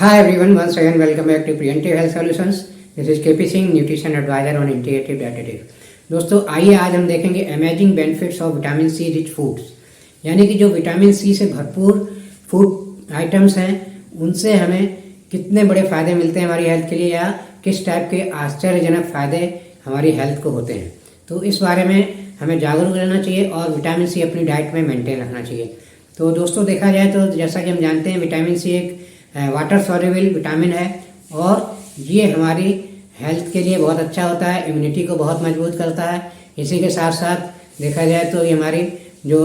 Hi everyone, once again welcome back to Preventive Health Solutions. This is KP Singh, Nutrition Advisor on Integrative Dietetics. दोस्तों आइए आज हम देखेंगे amazing benefits of vitamin C rich foods, यानी कि जो vitamin C से भरपूर फूड आइटम्स हैं उनसे हमें कितने बड़े फ़ायदे मिलते हैं हमारी हेल्थ के लिए, या किस टाइप के आश्चर्यजनक फ़ायदे हमारी हेल्थ को होते हैं। तो इस बारे में हमें जागरूक रहना चाहिए और विटामिन सी अपनी डाइट में मेंटेन रखना चाहिए। तो दोस्तों देखा जाए तो जैसा कि हम जानते हैं विटामिन सी एक वाटर सॉल्युबल विटामिन है और ये हमारी हेल्थ के लिए बहुत अच्छा होता है, इम्यूनिटी को बहुत मजबूत करता है। इसी के साथ साथ देखा जाए तो ये हमारी जो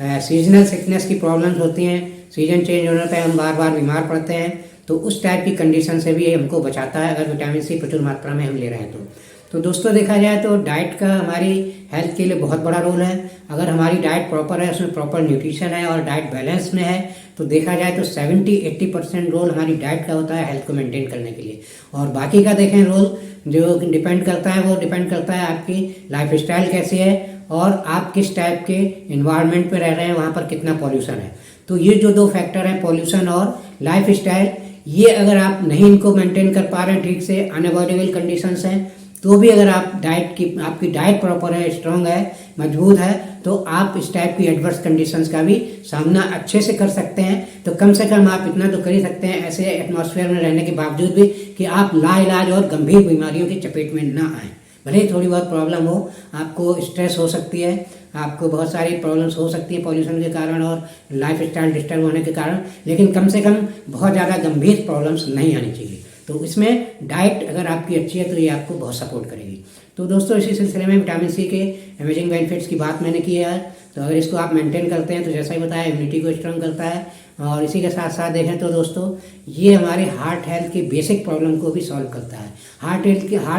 सीजनल सिकनेस की प्रॉब्लम्स होती हैं, सीजन चेंज होने पर हम बार बार बीमार पड़ते हैं, तो उस टाइप की कंडीशन से भी ये हमको बचाता है अगर विटामिन सी प्रचुर मात्रा में हम ले रहे हैं तो दोस्तों देखा जाए तो डाइट का हमारी हेल्थ के लिए बहुत बड़ा रोल है। अगर हमारी डाइट प्रॉपर है, उसमें प्रॉपर न्यूट्रिशन है और डाइट बैलेंस में है, तो देखा जाए तो 70-80% रोल हमारी डाइट का होता है हेल्थ को मेंटेन करने के लिए। और बाकी का देखें रोल जो डिपेंड करता है, वो डिपेंड करता है आपकी लाइफ स्टाइल कैसी है और आप किस टाइप के इन्वायरमेंट में रह रहे हैं, वहाँ पर कितना पॉल्यूशन है। तो ये जो दो फैक्टर हैं, पॉल्यूशन और लाइफ स्टाइल, ये अगर आप नहीं इनको मेंटेन कर पा रहे हैं ठीक से, अनअवॉइडेबल कंडीशंस हैं, तो भी अगर आप आपकी डाइट प्रॉपर है, स्ट्रांग है, मजबूत है, तो आप इस टाइप की एडवर्स कंडीशंस का भी सामना अच्छे से कर सकते हैं। तो कम से कम आप इतना तो कर ही सकते हैं ऐसे एटमॉस्फेयर में रहने के बावजूद भी कि आप लाइलाज और गंभीर बीमारियों की चपेट में ना आए। भले ही थोड़ी बहुत प्रॉब्लम हो, आपको स्ट्रेस हो सकती है, आपको बहुत सारी प्रॉब्लम्स हो सकती है पॉल्यूशन के कारण और लाइफ स्टाइल डिस्टर्ब होने के कारण, लेकिन कम से कम बहुत ज़्यादा गंभीर प्रॉब्लम्स नहीं आनी चाहिए। तो इसमें डाइट अगर आपकी अच्छी है तो ये आपको बहुत सपोर्ट करेगी। तो दोस्तों इसी सिलसिले में विटामिन सी के अमेजिंग बेनिफिट्स की बात मैंने की है। तो अगर इसको आप मेंटेन करते हैं तो जैसा ही बताया इम्यूनिटी को स्ट्रांग करता है, और इसी के साथ साथ देखें तो दोस्तों ये हमारे हार्ट हेल्थ की बेसिक प्रॉब्लम को भी सॉल्व करता है। हार्ट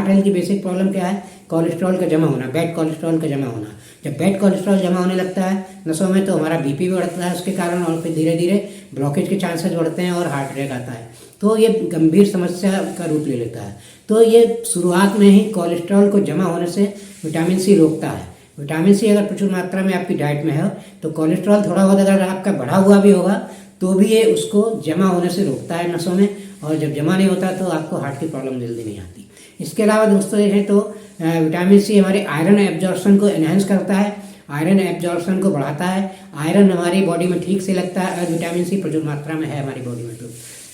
हेल्थ की बेसिक प्रॉब्लम क्या है? कोलेस्ट्रॉल का जमा होना, बैड कोलेस्ट्रॉल का जमा होना। जब बैड कोलेस्ट्रॉल जमा होने लगता है नसों में तो हमारा बीपी भी बढ़ता है उसके कारण, और फिर धीरे धीरे ब्लॉकेज के चांसेस बढ़ते हैं और हार्ट अटैक आता है। तो ये गंभीर समस्या का रूप ले लेता है। तो ये शुरुआत में ही कोलेस्ट्रॉल को जमा होने से विटामिन सी रोकता है। विटामिन सी अगर प्रचुर मात्रा में आपकी डाइट में है तो कोलेस्ट्रॉल थोड़ा बहुत अगर आपका बढ़ा हुआ भी होगा तो भी ये उसको जमा होने से रोकता है नसों में, और जब जमा नहीं होता तो आपको हार्ट की प्रॉब्लम जल्दी नहीं आती। इसके अलावा दोस्तों देखें तो विटामिन सी हमारे आयरन एब्जॉर्प्शन को एनहेंस करता है, आयरन एब्जॉर्प्शन को बढ़ाता है। आयरन हमारी बॉडी में ठीक से लगता है अगर विटामिन सी प्रचुर मात्रा में है हमारी बॉडी में तो,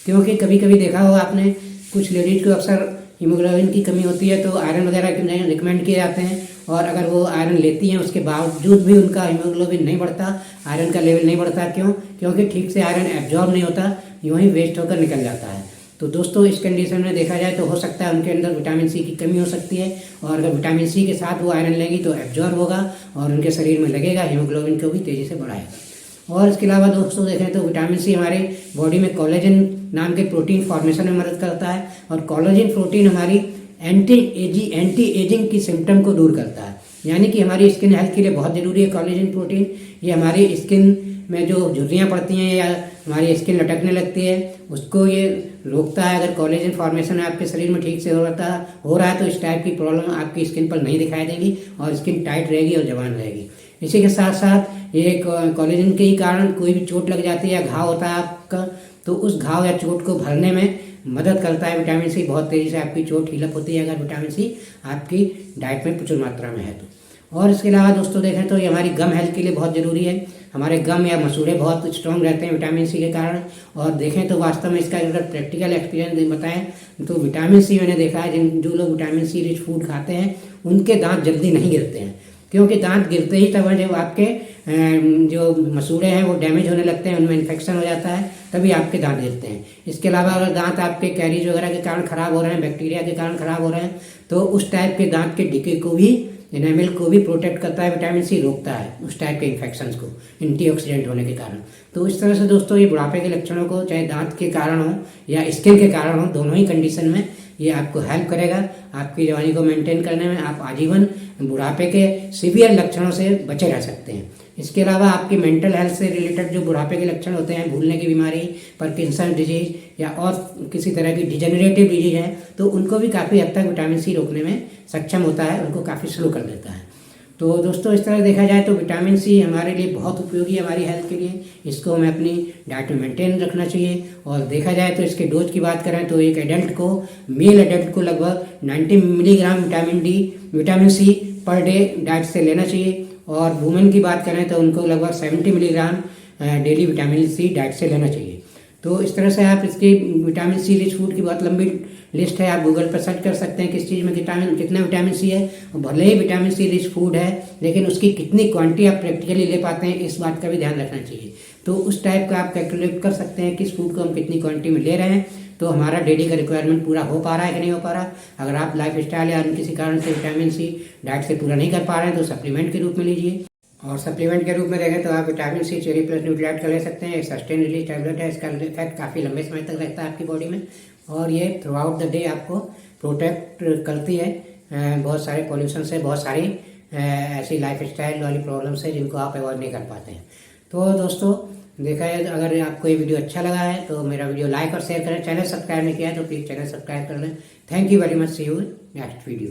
क्योंकि कभी कभी देखा होगा आपने कुछ लेडीज को अक्सर हीमोग्लोबिन की कमी होती है तो आयरन वगैरह रिकमेंड किए जाते हैं, और अगर वो आयरन लेती हैं उसके बावजूद भी उनका हीमोग्लोबिन नहीं बढ़ता, आयरन का लेवल नहीं बढ़ता। क्यों? क्योंकि ठीक से आयरन एब्जॉर्ब नहीं होता, यूँ ही वेस्ट होकर निकल जाता है। तो दोस्तों इस कंडीशन में देखा जाए तो हो सकता है उनके अंदर विटामिन सी की कमी हो सकती है, और अगर विटामिन सी के साथ वो आयरन लेंगी तो एब्जॉर्ब होगा और उनके शरीर में लगेगा, हीमोग्लोबिन को भी तेज़ी से बढ़ाएगा। और इसके अलावा दोस्तों देखें तो विटामिन सी हमारे बॉडी में कोलेजन नाम के प्रोटीन फॉर्मेशन में मदद करता है, और कोलेजन प्रोटीन हमारी एंटी एजिंग की सिम्टम को दूर करता है, यानी कि हमारी स्किन हेल्थ के लिए बहुत ज़रूरी है कोलेजन प्रोटीन। ये हमारी स्किन में जो झुर्रियाँ पड़ती हैं या हमारी स्किन लटकने लगती है उसको ये रोकता है। अगर कोलेजन फॉर्मेशन आपके शरीर में ठीक से हो रहा है तो इस टाइप की प्रॉब्लम आपकी स्किन पर नहीं दिखाई देगी और स्किन टाइट रहेगी और जवान रहेगी। इसी के साथ साथ ये कोलेजन के ही कारण कोई भी चोट लग जाती है या घाव होता है आपका, तो उस घाव या चोट को भरने में मदद करता है विटामिन सी। बहुत तेज़ी से आपकी चोट हीलअप होती है अगर विटामिन सी आपकी डाइट में प्रचुर मात्रा में है तो। और इसके अलावा दोस्तों देखें तो ये हमारी गम हेल्थ के लिए बहुत ज़रूरी है। हमारे गम या मसूड़े बहुत स्ट्रॉन्ग रहते हैं विटामिन सी के कारण, और देखें तो वास्तव में इसका अगर प्रैक्टिकल एक्सपीरियंस बताएं तो विटामिन सी मैंने देखा है जो लोग विटामिन सी रिच फूड खाते हैं उनके दांत जल्दी नहीं गिरते हैं, क्योंकि दांत गिरते ही तब जब आपके जो मसूड़े हैं वो डैमेज होने लगते हैं, उनमें इन्फेक्शन हो जाता है, तभी आपके दांत गिरते हैं। इसके अलावा अगर दांत आपके कैरीज वगैरह के कारण ख़राब हो रहे हैं, बैक्टीरिया के कारण ख़राब हो रहे हैं, तो उस टाइप के दांत के डिके को भी, एनामेल को भी प्रोटेक्ट करता है विटामिन सी, रोकता है उस टाइप के इन्फेक्शंस को एंटीऑक्सीडेंट होने के कारण। तो इस तरह से दोस्तों ये बुढ़ापे के लक्षणों को चाहे दांत के कारण हो या स्किन के कारण हो, दोनों ही कंडीशन में ये आपको हेल्प करेगा आपकी जवानी को मेंटेन करने में। आप आजीवन बुढ़ापे के सीवियर लक्षणों से बचे रह सकते हैं। इसके अलावा आपकी मेंटल हेल्थ से रिलेटेड जो बुढ़ापे के लक्षण होते हैं, भूलने की बीमारी, पार्किंसन डिजीज या और किसी तरह की डिजेनरेटिव डिजीज है, तो उनको भी काफ़ी हद तक विटामिन सी रोकने में सक्षम होता है, उनको काफ़ी स्लो कर देता है। तो दोस्तों इस तरह देखा जाए तो विटामिन सी हमारे लिए बहुत उपयोगी है, हमारी हेल्थ के लिए। इसको हमें अपनी डाइट में मेंटेन रखना चाहिए। और देखा जाए तो इसके डोज की बात करें तो एक एडल्ट को, मेल एडल्ट को लगभग 90 milligram vitamin C per day diet से लेना चाहिए। और वुमेन की बात करें तो उनको लगभग 70 milligram daily vitamin C diet से लेना चाहिए। तो इस तरह से आप इसकी विटामिन सी रिच फूड की बहुत लंबी लिस्ट है, आप गूगल पर सर्च कर सकते हैं किस चीज़ में कितना विटामिन सी है। भले ही विटामिन सी रिच फूड है, लेकिन उसकी कितनी क्वांटिटी आप प्रैक्टिकली ले पाते हैं, इस बात का भी ध्यान रखना चाहिए। तो उस टाइप का आप कैलकुलेट कर सकते हैं किस फूड को हम कितनी क्वांटिटी में ले रहे हैं, तो हमारा डेली का रिक्वायरमेंट पूरा हो पा रहा है कि नहीं हो पा रहा। अगर आप लाइफ स्टाइल या किसी कारण से विटामिन सी डाइट से पूरा नहीं कर पा रहे हैं तो सप्लीमेंट के रूप में लीजिए। और सप्लीमेंट के रूप में देखें तो आप vitamin C cherry plus Nutrilite का ले सकते हैं। एक सस्टेन रिलीज टैबलेट है, इसका इफेक्ट काफ़ी लंबे समय तक रहता है आपकी बॉडी में, और ये थ्रू आउट द डे आपको प्रोटेक्ट करती है बहुत सारे पॉल्यूशन से, बहुत सारी ऐसी लाइफ स्टाइल वाली प्रॉब्लम्स है जिनको आप अवॉइड नहीं कर पाते हैं। तो दोस्तों देखा है, अगर आपको ये वीडियो अच्छा लगा है तो मेरा वीडियो लाइक और शेयर करें। चैनल सब्सक्राइब नहीं किया है तो प्लीज़ चैनल सब्सक्राइब कर लें। Thank you very much, see you next video.